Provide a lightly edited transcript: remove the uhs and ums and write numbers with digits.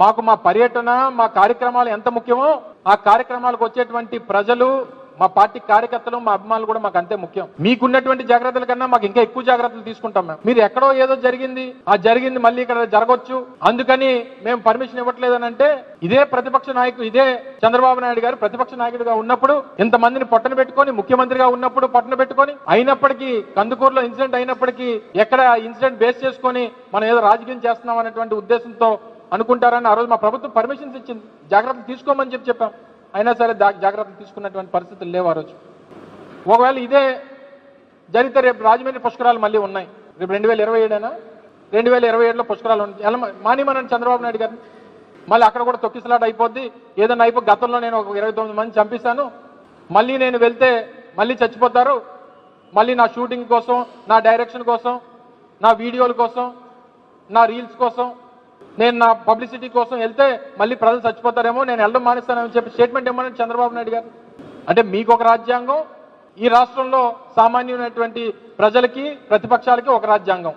మాకు మా పర్యటన మా కార్యక్రమాలు ఎంత ముఖ్యమో ఆ కార్యక్రమాలకు వచ్చేటువంటి ప్రజలు మా పార్టీ కార్యకర్తలు మా అభిమానులు కూడా మాకు అంతే ముఖ్యం. మీకున్నటువంటి జాగ్రత్తల కన్నా మాకు ఇంకా ఎక్కువ జాగ్రత్తలు తీసుకుంటాం. మీరు ఎక్కడో ఏదో జరిగింది ఆ జరిగింది మళ్ళీ ఇక్కడ జరగొచ్చు అందుకని మేము పర్మిషన్ ఇవ్వట్లేదని అంటే ఇదే ప్రతిపక్ష నాయకుడు ఇదే చంద్రబాబు నాయుడు గారు ప్రతిపక్ష నాయకుడిగా ఉన్నప్పుడు ఇంతమందిని పొట్టన పెట్టుకొని ముఖ్యమంత్రిగా ఉన్నప్పుడు పొట్టన పెట్టుకొని అయినప్పటికీ కందుకూరులో ఇన్సిడెంట్ అయినప్పటికీ ఎక్కడ ఇన్సిడెంట్ బేస్ చేసుకొని మనం ఏదో రాజకీయం చేస్తున్నాం అనేటువంటి ఉద్దేశంతో అనుకుంటారని ఆ రోజు మా ప్రభుత్వం పర్మిషన్స్ ఇచ్చింది జాగ్రత్తలు తీసుకోమని చెప్పాం. అయినా సరే జాగ్రత్తలు తీసుకున్నటువంటి పరిస్థితులు లేవు ఆ రోజు. ఒకవేళ ఇదే జరిగితే రేపు రాజమండ్రి పుష్కరాలు మళ్ళీ ఉన్నాయి. రేపు 2027 2027లో పుష్కరాలు ఉన్నాయి. మానిమనని చంద్రబాబు నాయుడు గారిని మళ్ళీ అక్కడ కూడా తొక్కిసలాట అయిపోద్ది. ఏదన్నా అయిపో గతంలో నేను ఒక 29 మంది చంపేశాను మళ్ళీ నేను వెళ్తే మళ్ళీ చచ్చిపోతారు మళ్ళీ నా షూటింగ్ కోసం నా డైరెక్షన్ కోసం నా వీడియోల కోసం నా రీల్స్ కోసం నేను నా పబ్లిసిటీ కోసం వెళ్తే మళ్ళీ ప్రజలు చచ్చిపోతారేమో నేను వెళ్ళడం మానేస్తానని చెప్పి స్టేట్మెంట్ ఇవ్వమని చంద్రబాబు నాయుడు గారు. అంటే మీకు ఒక రాజ్యాంగం ఈ రాష్ట్రంలో సామాన్యమైనటువంటి ప్రజలకి ప్రతిపక్షాలకి ఒక రాజ్యాంగం.